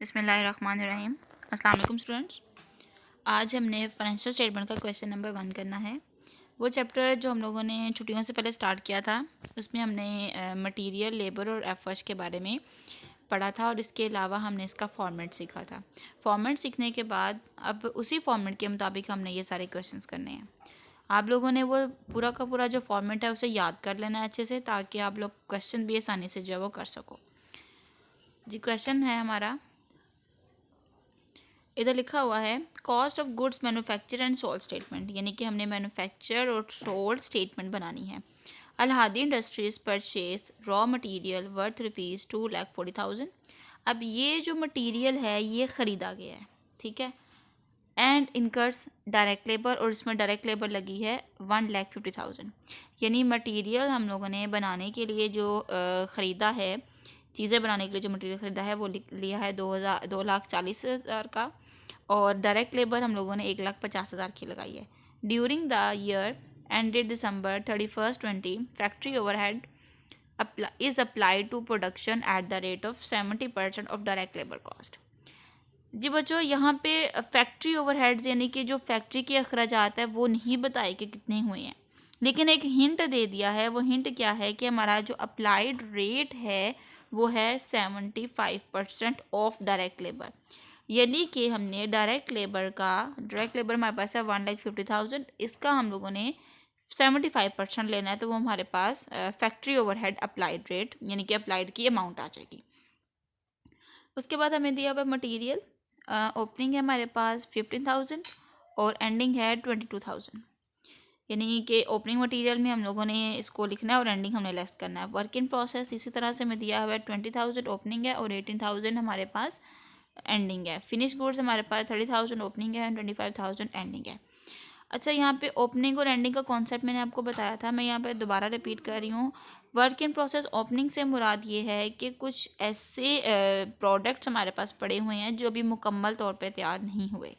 बिस्मिल्लाहिर्रहमानिर्रहीम। अस्सलाम वालेकुम स्टूडेंट्स। आज हमने फाइनेंशियल स्टेटमेंट का क्वेश्चन नंबर 1 करना है। वो चैप्टर जो हम लोगों ने छुट्टियों से पहले स्टार्ट किया था, उसमें हमने मटेरियल, लेबर और एफर्ट्स के बारे में पढ़ा था और इसके अलावा हमने इसका फॉर्मेट सीखा था। फॉर्मेट सीखने के बाद अब उसी फॉर्मेट के मुताबिक हमने ये सारे क्वेश्चंस करने हैं। आप लोगों ने वो पूरा का पूरा जो फॉर्मेट है उसे याद कर लेना है अच्छे से, ताकि आप लोग क्वेश्चन भी आसानी से जो है वो कर सको। जी, क्वेश्चन है हमारा, इधर लिखा हुआ है cost of goods manufacture and sold statement, यानी कि हमने मैन्युफैक्चर और सोल्ड स्टेटमेंट बनानी है। Alhadi industries purchase raw material worth ₹2,40,000। अब ये जो मटेरियल है ये ख़रीदा गया है, ठीक है, एंड इनकर्स डायरेक्ट लेबर, और इसमें डायरेक्ट लेबर लगी है 1,50,000। यानी मटेरियल हम लोगों ने बनाने के लिए जो ख़रीदा है, चीज़ें बनाने के लिए जो मटेरियल ख़रीदा है वो लिया है 2,40,000 का, और डायरेक्ट लेबर हम लोगों ने 1,50,000 की लगाई है। During the year ended December 31st 20, factory overhead is applied to production at the rate of 70% of direct labor cost। जी बच्चों, यहाँ पे फैक्ट्री ओवरहेड्स यानी कि जो फैक्ट्री के अखराजात है वो नहीं बताए कि कितने हुए हैं, लेकिन एक हिंट दे दिया है। वो हिंट क्या है कि हमारा जो अप्लाइड रेट है वो है 75% ऑफ डायरेक्ट लेबर। यानी कि हमने डायरेक्ट लेबर हमारे पास है 1,50,000, इसका हम लोगों ने 75% लेना है, तो वो हमारे पास फैक्ट्री ओवरहेड अप्लाइड रेट यानी कि अप्लाइड की अमाउंट आ जाएगी। उसके बाद हमें दिया हुआ मटीरियल, ओपनिंग है हमारे पास 15,000 और एंडिंग है 22,000। यानी कि ओपनिंग मटेरियल में हम लोगों ने इसको लिखना है और एंडिंग हमने लेस करना है। वर्क इन प्रोसेस इसी तरह से हमें दिया हुआ है 20,000 ओपनिंग है और 18,000 हमारे पास एंडिंग है। फिनिश गुड्स हमारे पास 30,000 ओपनिंग है और 25,000 एंडिंग है। अच्छा, यहाँ पे ओपनिंग और एंडिंग का कॉन्सेप्ट मैंने आपको बताया था, मैं यहाँ पे दोबारा रिपीट कर रही हूँ। वर्क इन प्रोसेस ओपनिंग से मुराद ये है कि कुछ ऐसे प्रोडक्ट्स हमारे पास पड़े हुए हैं जो अभी मुकम्मल तौर पे तैयार नहीं हुए,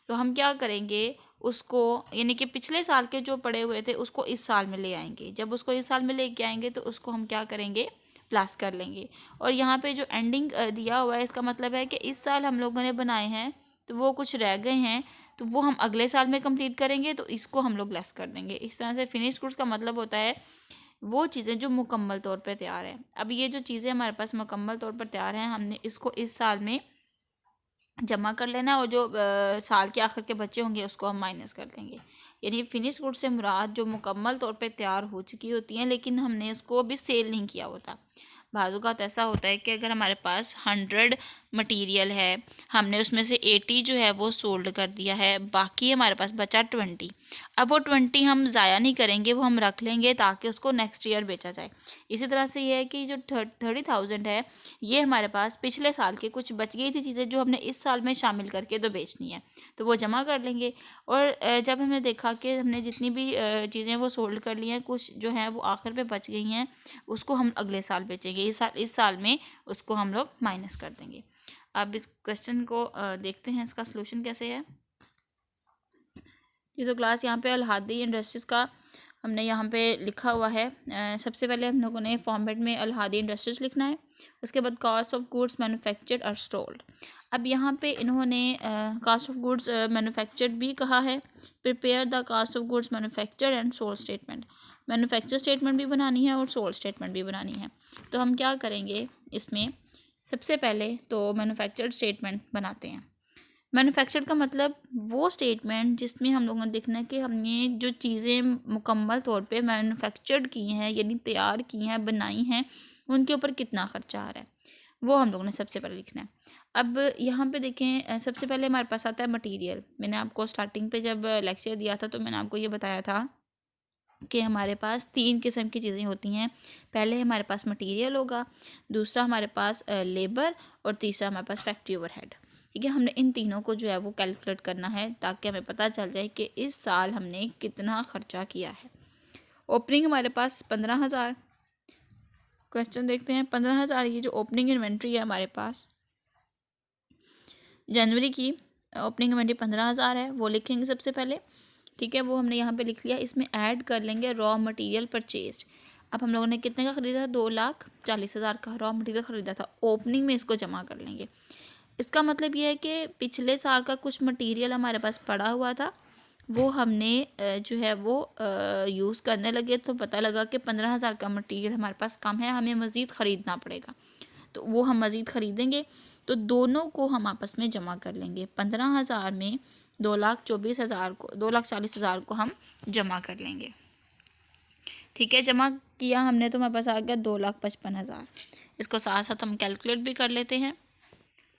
तो हम क्या करेंगे उसको, यानी कि पिछले साल के जो पड़े हुए थे उसको इस साल में ले आएंगे। जब उसको इस साल में लेके आएंगे तो उसको हम क्या करेंगे, प्लस कर लेंगे। और यहाँ पे जो एंडिंग दिया हुआ है, इसका मतलब है कि इस साल हम लोगों ने बनाए हैं तो वो कुछ रह गए हैं, तो वो हम अगले साल में कंप्लीट करेंगे, तो इसको हम लोग लेस कर देंगे। इस तरह से फिनिश गुड्स का मतलब होता है वो चीज़ें जो मुकम्मल तौर पर तैयार हैं। अब ये जो चीज़ें हमारे पास मुकम्मल तौर पर तैयार हैं, हमने इसको इस साल में जमा कर लेना है, और जो साल के आखिर के बच्चे होंगे उसको हम माइनस कर देंगे। यानी फिनिश गुड से मुराद जो मुकम्मल तौर पे तैयार हो चुकी होती हैं लेकिन हमने उसको अभी सेल नहीं किया होता। बाज़ ऐसा होता है कि अगर हमारे पास 100 मटेरियल है, हमने उसमें से 80 जो है वो सोल्ड कर दिया है, बाकी हमारे पास बचा 20। अब वो 20 हम ज़ाया नहीं करेंगे, वो हम रख लेंगे ताकि उसको नेक्स्ट ईयर बेचा जाए। इसी तरह से ये है कि जो 30,000 है ये हमारे पास पिछले साल के कुछ बच गई थी चीज़ें जो हमने इस साल में शामिल करके तो बेचनी है, तो वो जमा कर लेंगे। और जब हमने देखा कि हमने जितनी भी चीज़ें वो सोल्ड कर ली हैं, कुछ जो हैं वो आखिर पे बच गई हैं, उसको हम अगले साल बेचेंगे। इस साल में उसको हम लोग माइनस कर देंगे। अब इस क्वेश्चन को देखते हैं इसका सलूशन कैसे है। ये तो क्लास यहाँ पे अलहादी इंडस्ट्रीज़ का हमने यहाँ पे लिखा हुआ है। सबसे पहले हम लोगों ने फॉर्मेट में अलहादी इंडस्ट्रीज़ लिखना है, उसके बाद कॉस्ट ऑफ गुड्स मैन्युफैक्चर्ड और स्टोल्ड। अब यहाँ पे इन्होंने कॉस्ट ऑफ गुड्स मैन्युफैक्चर्ड भी कहा है। Prepare the cost of goods manufactured and sold statement. Manufacture statement भी बनानी है और सोल्ड स्टेटमेंट भी बनानी है। तो हम क्या करेंगे इसमें, सबसे पहले तो मैन्युफैक्चर्ड स्टेटमेंट बनाते हैं। मैन्युफैक्चर्ड का मतलब वो स्टेटमेंट जिसमें हम लोगों ने देखना है कि हमने जो चीज़ें मुकम्मल तौर पे मैन्युफैक्चर्ड की हैं यानी तैयार की हैं, बनाई हैं, उनके ऊपर कितना ख़र्चा आ रहा है, वो हम लोगों ने सबसे पहले लिखना है। अब यहाँ पे देखें, सबसे पहले हमारे पास आता है मटेरियल। मैंने आपको स्टार्टिंग पे जब लेक्चर दिया था तो मैंने आपको ये बताया था कि हमारे पास 3 किस्म की चीज़ें होती हैं। पहले हमारे पास मटेरियल होगा, दूसरा हमारे पास लेबर, और तीसरा हमारे पास फैक्ट्री ओवरहेड। ठीक है, हमने इन तीनों को जो है वो कैलकुलेट करना है ताकि हमें पता चल जाए कि इस साल हमने कितना ख़र्चा किया है। ओपनिंग हमारे पास 15,000। क्वेश्चन देखते हैं, 15,000 ये जो ओपनिंग इन्वेंट्री है हमारे पास जनवरी की ओपनिंग इन्वेंट्री 15,000 है, वो लिखेंगे सबसे पहले। ठीक है, वो हमने यहाँ पे लिख लिया। इसमें ऐड कर लेंगे रॉ मटेरियल परचेज। अब हम लोगों ने कितने का ख़रीदा था, 2,40,000 का रॉ मटेरियल ख़रीदा था। ओपनिंग में इसको जमा कर लेंगे। इसका मतलब ये है कि पिछले साल का कुछ मटेरियल हमारे पास पड़ा हुआ था, वो हमने जो है वो यूज़ करने लगे, तो पता लगा कि 15,000 का मटेरियल हमारे पास कम है, हमें मज़ीद ख़रीदना पड़ेगा। तो वो हम मज़ीद ख़रीदेंगे, तो दोनों को हम आपस में जमा कर लेंगे। 15,000 में 2,24,000 को, 2,40,000 को हम जमा कर लेंगे। ठीक है, जमा किया हमने तो हमारे पास आ गया 2,55,000। इसको साथ साथ हम कैलकुलेट भी कर लेते हैं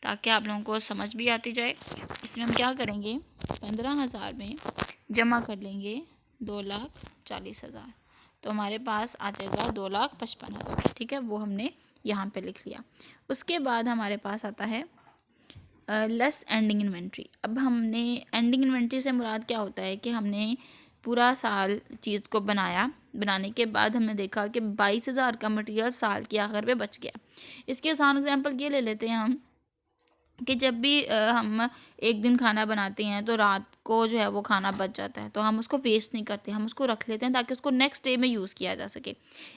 ताकि आप लोगों को समझ भी आती जाए। इसमें हम क्या करेंगे, 15,000 में जमा कर लेंगे 2,40,000, तो हमारे पास आ जाएगा 2,55,000। ठीक है, वो हमने यहाँ पे लिख लिया। उसके बाद हमारे पास आता है लेस एंडिंग इन्वेंट्री। अब हमने एंडिंग इन्वेंट्री से मुराद क्या होता है कि हमने पूरा साल चीज़ को बनाने के बाद हमने देखा कि 22,000 का मटेरियल साल के आखिर पे बच गया। इसके आसान एग्जांपल ये ले लेते हैं हम कि जब भी हम एक दिन खाना बनाते हैं तो रात को जो है वो खाना बच जाता है, तो हम उसको वेस्ट नहीं करते, हम उसको रख लेते हैं ताकि उसको नेक्स्ट डे में यूज़ किया जा सके।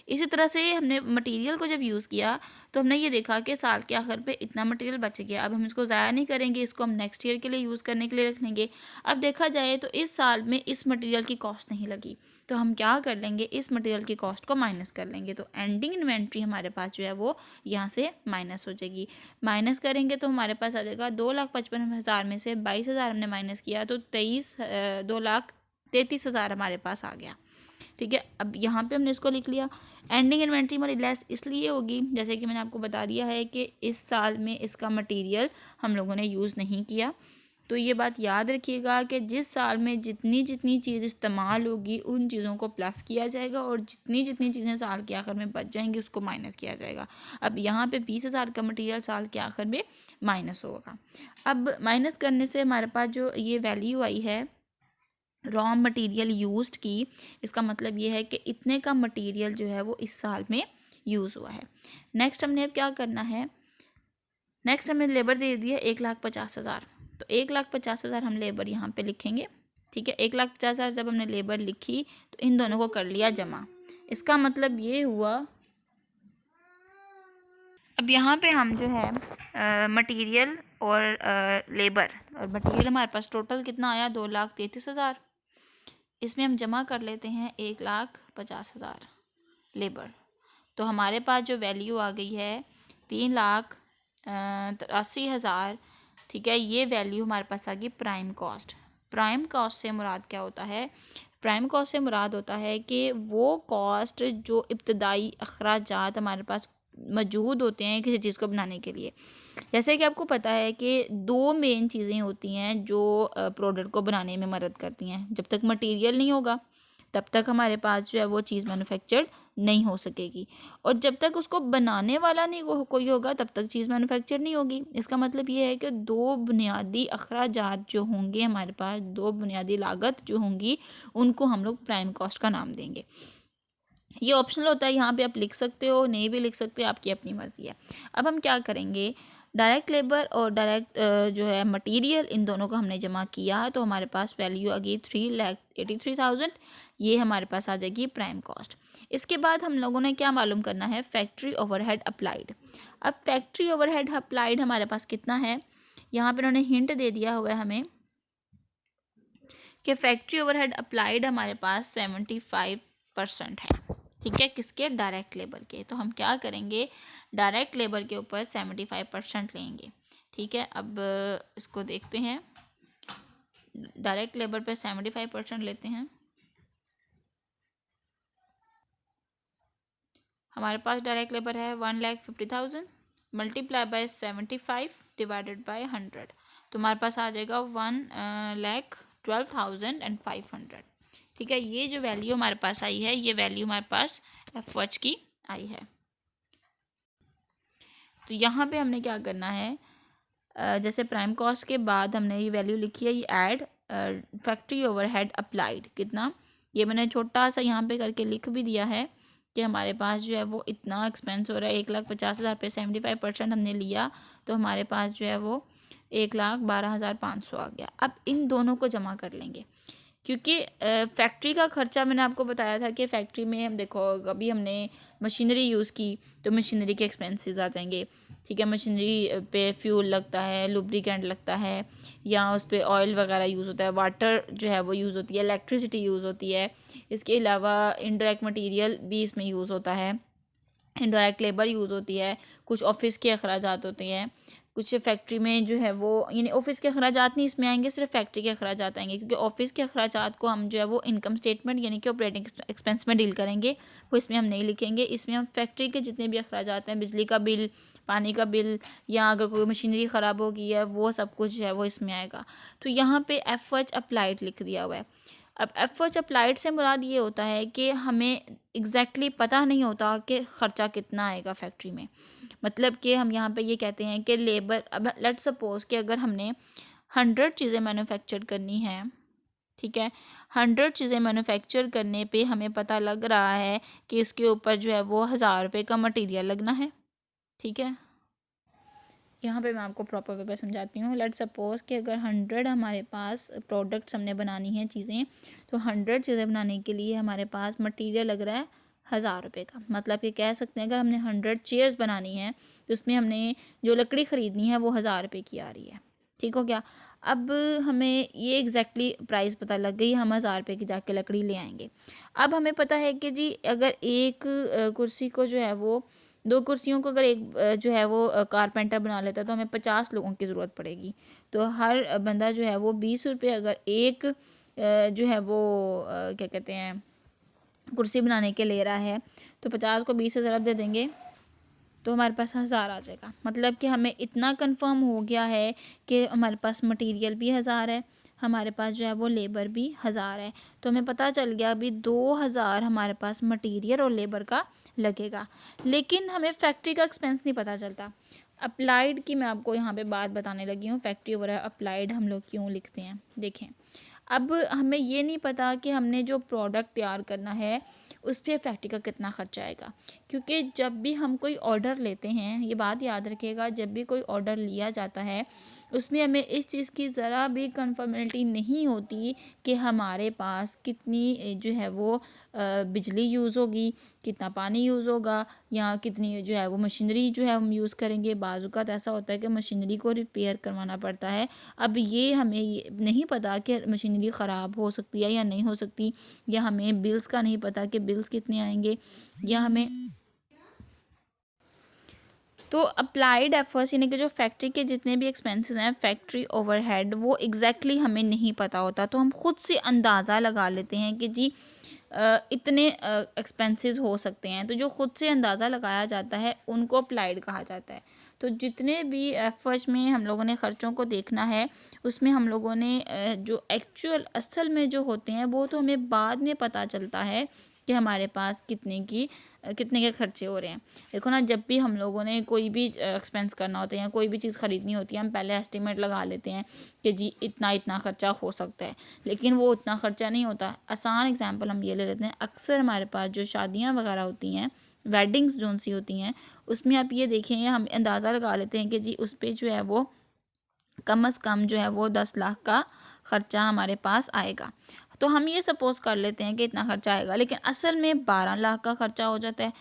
इसी तरह से हमने मटेरियल को जब यूज़ किया तो हमने ये देखा कि साल के आखिर पे इतना मटेरियल बच गया, अब हम इसको ज़ाया नहीं करेंगे, इसको हम नेक्स्ट ईयर के लिए यूज़ करने के लिए रख लेंगे। अब देखा जाए तो इस साल में इस मटेरियल की कॉस्ट नहीं लगी, तो हम क्या कर लेंगे, इस मटेरियल की कॉस्ट को माइनस कर लेंगे। तो एंडिंग इन्वेंट्री हमारे पास जो है वो यहाँ से माइनस हो जाएगी। माइनस करेंगे तो हमारे पास आ जाएगा 2,55,000 में से 22,000 हमने माइनस किया तो 2,33,000 हमारे पास आ गया। ठीक है, अब यहाँ पे हमने इसको लिख लिया। एंडिंग इन्वेंट्री हमारी लेस इसलिए होगी, जैसे कि मैंने आपको बता दिया है कि इस साल में इसका मटेरियल हम लोगों ने यूज़ नहीं किया। तो ये बात याद रखिएगा कि जिस साल में जितनी जितनी चीज़ इस्तेमाल होगी उन चीज़ों को प्लस किया जाएगा और जितनी जितनी चीज़ें साल के आखिर में बच जाएंगी उसको माइनस किया जाएगा। अब यहाँ पे 20,000 का मटेरियल साल के आखिर में माइनस होगा। अब माइनस करने से हमारे पास जो ये वैल्यू आई है रॉ मटेरियल यूज्ड की, इसका मतलब ये है कि इतने का मटेरियल जो है वो इस साल में यूज़ हुआ है। नेक्स्ट हमने अब क्या करना है, नेक्स्ट हमने लेबर दे दिया 1,50,000, तो 1,50,000 हम लेबर यहाँ पे लिखेंगे। ठीक है, 1,50,000 जब हमने लेबर लिखी तो इन दोनों को कर लिया जमा। इसका मतलब ये हुआ, अब यहाँ पे हम जो है मटेरियल और लेबर, और मटेरियल हमारे पास टोटल कितना आया 2,33,000, इसमें हम जमा कर लेते हैं 1,50,000 लेबर, तो हमारे पास जो वैल्यू आ गई है 3,83,000। ठीक है, ये वैल्यू हमारे पास आ गई प्राइम कॉस्ट। प्राइम कॉस्ट से मुराद क्या होता है, प्राइम कॉस्ट से मुराद होता है कि वो कॉस्ट जो इब्तदाई अखराजात हमारे पास मौजूद होते हैं किसी चीज़ को बनाने के लिए। जैसे कि आपको पता है कि दो मेन चीज़ें होती हैं जो प्रोडक्ट को बनाने में मदद करती हैं। जब तक मटेरियल नहीं होगा तब तक हमारे पास जो है वो चीज़ मैन्युफैक्चर्ड नहीं हो सकेगी, और जब तक उसको बनाने वाला नहीं कोई होगा तब तक चीज़ मैन्युफैक्चर नहीं होगी। इसका मतलब ये है कि दो बुनियादी अखराजात जो होंगे हमारे पास, दो बुनियादी लागत जो होंगी, उनको हम लोग प्राइम कॉस्ट का नाम देंगे। ये ऑप्शनल होता है, यहाँ पे आप लिख सकते हो, नहीं भी लिख सकते, आपकी अपनी मर्ज़ी है। अब हम क्या करेंगे, डायरेक्ट लेबर और डायरेक्ट जो है मटेरियल, इन दोनों को हमने जमा किया तो हमारे पास वैल्यू आ गई 3,83,000। ये हमारे पास आ जाएगी प्राइम कॉस्ट। इसके बाद हम लोगों ने क्या मालूम करना है, फैक्ट्री ओवरहेड अप्लाइड। अब फैक्ट्री ओवरहेड अप्लाइड हमारे पास कितना है, यहाँ पर उन्होंने हिंट दे दिया हुआ है हमें कि फैक्ट्री ओवरहेड अप्लाइड हमारे पास 75% है। ठीक है, किसके, डायरेक्ट लेबर के। तो हम क्या करेंगे, डायरेक्ट लेबर के ऊपर 75% लेंगे। ठीक है, अब इसको देखते हैं, डायरेक्ट लेबर पे 75% लेते हैं। हमारे पास डायरेक्ट लेबर है 1,50,000 मल्टीप्लाई बाय 75 डिवाइडेड बाय 100, तो हमारे पास आ जाएगा 1,12,500। ठीक है, ये जो वैल्यू हमारे पास आई है, ये वैल्यू हमारे पास एफएच की आई है। तो यहाँ पे हमने क्या करना है, जैसे प्राइम कॉस्ट के बाद हमने ये वैल्यू लिखी है, ये ऐड फैक्ट्री ओवरहेड अप्लाइड कितना, ये मैंने छोटा सा यहाँ पे करके लिख भी दिया है कि हमारे पास जो है वो इतना एक्सपेंस हो रहा है। 1,50,000 पे 75% हमने लिया तो हमारे पास जो है वो 1,12,500 आ गया। अब इन दोनों को जमा कर लेंगे, क्योंकि फैक्ट्री का खर्चा मैंने आपको बताया था कि फैक्ट्री में हम देखो अभी हमने मशीनरी यूज़ की तो मशीनरी के एक्सपेंसेस आ जाएंगे, ठीक है। मशीनरी पे फ्यूल लगता है, लुब्रिकेंट लगता है, या उस पर ऑयल वगैरह यूज़ होता है, वाटर जो है वो यूज़ होती है, इलेक्ट्रिसिटी यूज़ होती है। इसके अलावा इनडायरेक्ट मटेरियल भी इसमें यूज़ होता है, इनडायरेक्ट लेबर यूज़ होती है, कुछ ऑफिस के अखराजात होते हैं, कुछ फैक्ट्री में जो है वो, यानी ऑफिस के अखराजात नहीं इसमें आएंगे, सिर्फ फैक्ट्री के अखराजात आएंगे, क्योंकि ऑफिस के अखराजात को हम जो है वो इनकम स्टेटमेंट यानी कि ऑपरेटिंग एक्सपेंस में डील करेंगे, वो इसमें हम नहीं लिखेंगे। इसमें हम फैक्ट्री के जितने भी अखराजात हैं, बिजली का बिल, पानी का बिल, या अगर कोई मशीनरी ख़राब हो गई है, वो सब कुछ जो है वो इसमें आएगा। तो यहाँ पे एफएच अप्लाइड लिख दिया हुआ है। अब एफर्ट अप्लाइड से मुराद ये होता है कि हमें एग्जैक्टली पता नहीं होता कि ख़र्चा कितना आएगा फैक्ट्री में। मतलब कि हम यहाँ पे ये कहते हैं कि लेबर, अब लेट्स सपोज कि अगर हमने 100 चीज़ें मैन्युफैक्चर करनी है, ठीक है, 100 चीज़ें मैन्युफैक्चर करने पे हमें पता लग रहा है कि इसके ऊपर जो है वो 1000 रुपये का मटेरियल लगना है, ठीक है। यहाँ पे मैं आपको प्रॉपर वे पे समझाती हूँ। लेट्स सपोज कि अगर 100 हमारे पास प्रोडक्ट्स हमने बनानी है चीज़ें, तो 100 चीज़ें बनाने के लिए हमारे पास मटेरियल लग रहा है 1000 रुपये का। मतलब कि कह सकते हैं अगर हमने 100 चेयर्स बनानी है तो उसमें हमने जो लकड़ी ख़रीदनी है वो 1000 रुपये की आ रही है, ठीक हो गया। अब हमें ये एग्जैक्टली प्राइस पता लग गई, हम 1000 रुपये की जाके लकड़ी ले आएंगे। अब हमें पता है कि जी अगर एक कुर्सी को जो है वो, 2 कुर्सियों को अगर एक जो है वो कारपेंटर बना लेता है तो हमें 50 लोगों की ज़रूरत पड़ेगी। तो हर बंदा जो है वो 20 रुपये अगर एक जो है वो क्या कहते हैं कुर्सी बनाने के ले रहा है, तो 50 को 20 से ज़रब दे देंगे तो हमारे पास 1000 आ जाएगा। मतलब कि हमें इतना कंफर्म हो गया है कि हमारे पास मटेरियल भी 1000 है, हमारे पास जो है वो लेबर भी 1000 है। तो हमें पता चल गया अभी 2000 हमारे पास मटेरियल और लेबर का लगेगा। लेकिन हमें फैक्ट्री का एक्सपेंस नहीं पता चलता। अप्लाइड की मैं आपको यहाँ पे बात बताने लगी हूँ, फैक्ट्री वगैरह अप्लाइड हम लोग क्यों लिखते हैं। देखें, अब हमें ये नहीं पता कि हमने जो प्रोडक्ट तैयार करना है उस पर फैक्ट्री का कितना खर्चा आएगा, क्योंकि जब भी हम कोई ऑर्डर लेते हैं, ये बात याद रखिएगा, जब भी कोई ऑर्डर लिया जाता है उसमें हमें इस चीज़ की ज़रा भी कंफर्मेलिटी नहीं होती कि हमारे पास कितनी जो है वो बिजली यूज़ होगी, कितना पानी यूज़ होगा, या कितनी जो है वो मशीनरी जो है हम यूज़ करेंगे। बाज़-औक़ात ऐसा होता है कि मशीनरी को रिपेयर करवाना पड़ता है। अब ये हमें ये नहीं पता कि मशीनरी ख़राब हो सकती है या नहीं हो सकती, या हमें बिल्स का नहीं पता कि बिल्स कितने आएंगे, या हमें तो अप्लाइड एफर्ट्स यानी कि जो फैक्ट्री के जितने भी एक्सपेंसेस हैं, फैक्ट्री ओवरहेड, वो एग्जैक्टली हमें नहीं पता होता। तो हम खुद से अंदाज़ा लगा लेते हैं कि जी इतने एक्सपेंसेस हो सकते हैं। तो जो खुद से अंदाज़ा लगाया जाता है उनको अप्लाइड कहा जाता है। तो जितने भी एफर्ट्स में हम लोगों ने ख़र्चों को देखना है, उसमें हम लोगों ने जो एक्चुअल असल में जो होते हैं वो तो हमें बाद में पता चलता है कि हमारे पास कितने के खर्चे हो रहे हैं। देखो ना, जब भी हम लोगों ने कोई भी एक्सपेंस करना होता है या कोई भी चीज़ ख़रीदनी होती है, हम पहले एस्टिमेट लगा लेते हैं कि जी इतना इतना ख़र्चा हो सकता है, लेकिन वो उतना ख़र्चा नहीं होता। आसान एग्जांपल हम ये ले लेते हैं, अक्सर हमारे पास जो शादियाँ वगैरह होती हैं, वेडिंग्स जोन सी होती हैं, उसमें आप ये देखें, हम अंदाज़ा लगा लेते हैं कि जी उस पर जो है वो कम से कम जो है वो 10 लाख का ख़र्चा हमारे पास आएगा। तो हम ये सपोज़ कर लेते हैं कि इतना ख़र्चा आएगा, लेकिन असल में 12 लाख का ख़र्चा हो जाता है।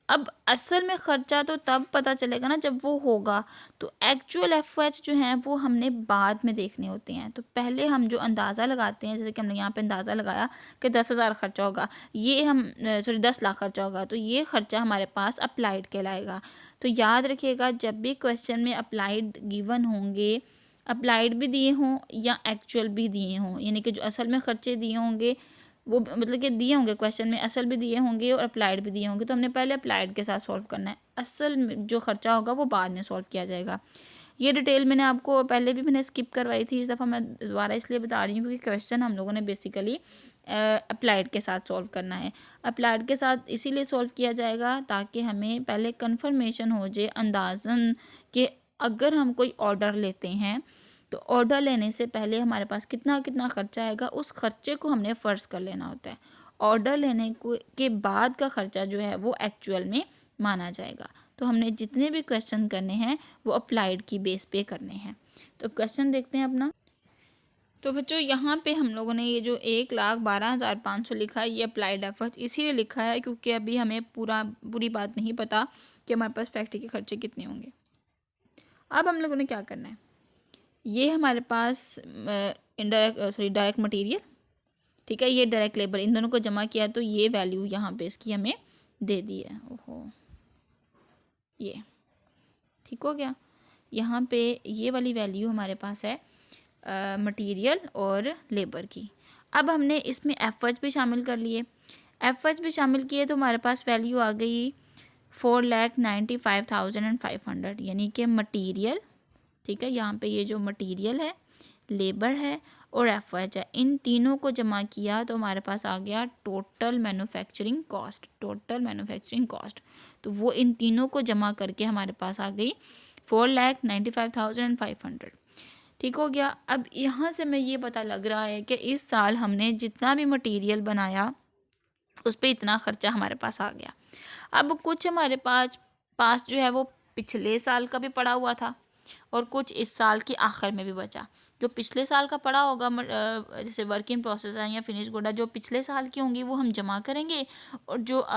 अब असल में ख़र्चा तो तब पता चलेगा ना जब वो होगा। तो एक्चुअल एफर्ट्स जो हैं वो हमने बाद में देखने होते हैं। तो पहले हम जो अंदाज़ा लगाते हैं, जैसे कि हमने यहाँ पे अंदाज़ा लगाया कि 10,000 ख़र्चा होगा, ये हम सॉरी 10 लाख ख़र्चा होगा, तो ये ख़र्चा हमारे पास अप्लाइड कहलाएगा। तो याद रखिएगा, जब भी क्वेश्चन में अप्लाइड गिवन होंगे, अप्लाइड भी दिए हों या एक्चुअल भी दिए हों, यानी कि जो असल में ख़र्चे दिए होंगे वो मतलब कि दिए होंगे क्वेश्चन में, असल भी दिए होंगे और अप्लाइड भी दिए होंगे, तो हमने पहले अप्लाइड के साथ सॉल्व करना है। असल में जो खर्चा होगा वो बाद में सॉल्व किया जाएगा। ये डिटेल मैंने आपको पहले भी मैंने स्किप करवाई थी, इस दफ़ा मैं दोबारा इसलिए बता रही हूँ क्योंकि क्वेश्चन हम लोगों ने बेसिकली अप्लाइड के साथ सॉल्व करना है। अप्लाइड के साथ इसीलिए सॉल्व किया जाएगा ताकि हमें पहले कंफर्मेशन हो जाए अंदाज़न कि अगर हम कोई ऑर्डर लेते हैं तो ऑर्डर लेने से पहले हमारे पास कितना कितना खर्चा आएगा, उस खर्चे को हमने फ़र्ज़ कर लेना होता है। ऑर्डर लेने के बाद का खर्चा जो है वो एक्चुअल में माना जाएगा। तो हमने जितने भी क्वेश्चन करने हैं वो अप्लाइड की बेस पे करने हैं। तो क्वेश्चन देखते हैं अपना। तो बच्चों यहाँ पे हम लोगों ने ये जो 1,12,500 लिखा है ये अप्लाइड एफर्ट इसीलिए लिखा है क्योंकि अभी हमें पूरी बात नहीं पता कि हमारे पास फैक्ट्री के खर्चे कितने होंगे। अब हम लोगों ने क्या करना है, ये हमारे पास डायरेक्ट मटेरियल, ठीक है, ये डायरेक्ट लेबर, इन दोनों को जमा किया तो ये वैल्यू यहाँ पे इसकी हमें दे दी है। ओहो, ये ठीक हो गया। यहाँ पे ये वाली वैल्यू हमारे पास है मटेरियल और लेबर की। अब हमने इसमें एफर्ट्स भी शामिल कर लिए, एफर्ट्स भी शामिल किए तो हमारे पास वैल्यू आ गई 4,95,500, यानी कि मटेरियल, ठीक है, यहाँ पे ये जो मटेरियल है, लेबर है और एफर्ट्स है, इन तीनों को जमा किया तो हमारे पास आ गया टोटल मैन्युफैक्चरिंग कॉस्ट। तो वो इन तीनों को जमा करके हमारे पास आ गई 4,95,500, ठीक हो गया। अब यहाँ से मैं ये पता लग रहा है कि इस साल हमने जितना भी मटेरियल बनाया उस पर इतना खर्चा हमारे पास आ गया। अब कुछ हमारे पास जो है वो पिछले साल का भी पड़ा हुआ था और कुछ इस साल के आखिर में भी बचा। जो पिछले साल का पड़ा होगा जैसे वर्क इन प्रोसेस है या फिनिश गुड है, जो पिछले साल की होंगी वो हम जमा करेंगे और जो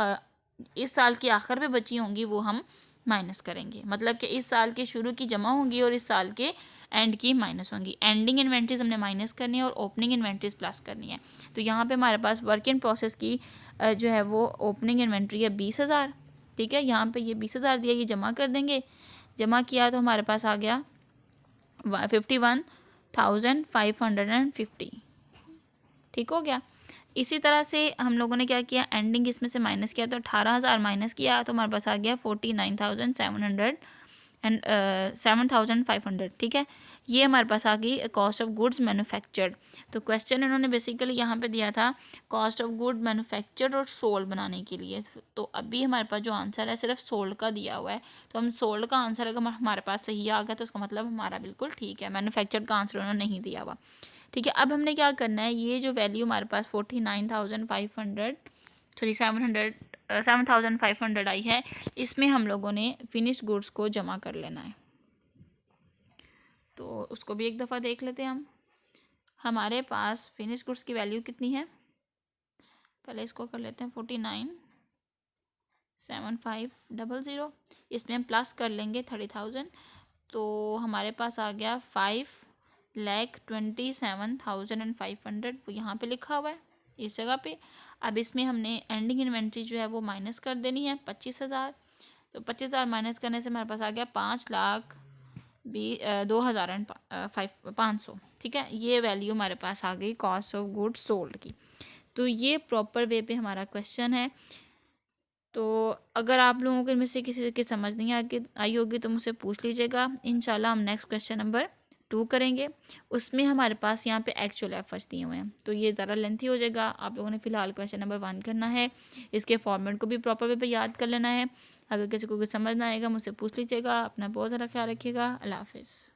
इस साल के आखिर में बची होंगी वो हम माइनस करेंगे। मतलब कि इस साल के शुरू की जमा होंगी और इस साल के एंड की माइनस होंगी। एंडिंग इन्वेंट्रीज हमने माइनस करनी है और ओपनिंग इन्वेंट्रीज प्लस करनी है। तो यहाँ पे हमारे पास वर्क इन प्रोसेस की जो है वो ओपनिंग इन्वेंट्री है 20,000, ठीक है, यहाँ पे ये 20,000 दिया, ये जमा कर देंगे। जमा किया तो हमारे पास आ गया 51,550, ठीक हो गया। इसी तरह से हम लोगों ने क्या किया, एंडिंग इसमें से माइनस किया तो 18,000 माइनस किया तो हमारे पास आ गया 7,500, ठीक है। ये हमारे पास आ गई कॉस्ट ऑफ गुड्स मैन्युफैक्चर्ड। तो क्वेश्चन इन्होंने बेसिकली यहाँ पे दिया था कॉस्ट ऑफ गुड मैन्युफैक्चर्ड और सोल्ड बनाने के लिए। तो अभी हमारे पास जो आंसर है सिर्फ सोल्ड का दिया हुआ है, तो हम सोल्ड का आंसर अगर हमारे पास सही आ गया तो उसका मतलब हमारा बिल्कुल ठीक है। मैन्युफैक्चर्ड का आंसर उन्होंने नहीं दिया हुआ, ठीक है। अब हमने क्या करना है, ये जो वैल्यू हमारे पास 7,500 आई है, इसमें हम लोगों ने फिनिश गुड्स को जमा कर लेना है। तो उसको भी एक दफ़ा देख लेते हैं हम। हमारे पास फिनिश गुड्स की वैल्यू कितनी है, पहले इसको कर लेते हैं 49,7500, इसमें हम प्लस कर लेंगे 30,000, तो हमारे पास आ गया 5,27,500, वो यहाँ पे लिखा हुआ है इस जगह पे। अब इसमें हमने एंडिंग इन्वेंट्री जो है वो माइनस कर देनी है 25,000, तो 25,000 माइनस करने से हमारे पास आ गया 5,02,500, ठीक है। ये वैल्यू हमारे पास आ गई कॉस्ट ऑफ गुड्स सोल्ड की। तो ये प्रॉपर वे पे हमारा क्वेश्चन है। तो अगर आप लोगों के में से किसी की समझ नहीं आई होगी तो मुझसे पूछ लीजिएगा। इंशाल्लाह हम नेक्स्ट क्वेश्चन नंबर 2 करेंगे, उसमें हमारे पास यहाँ पे एक्चुअल एफर्ट्स दिए हुए हैं, तो ये ज़रा लेंथी हो जाएगा। आप लोगों ने फ़िलहाल क्वेश्चन नंबर 1 करना है, इसके फॉर्मेट को भी प्रॉपर वे पे याद कर लेना है। अगर किसी को कुछ समझ ना आएगा मुझसे पूछ लीजिएगा। अपना बहुत ज़्यादा ख्याल रखिएगा। अल्लाह हाफिज़।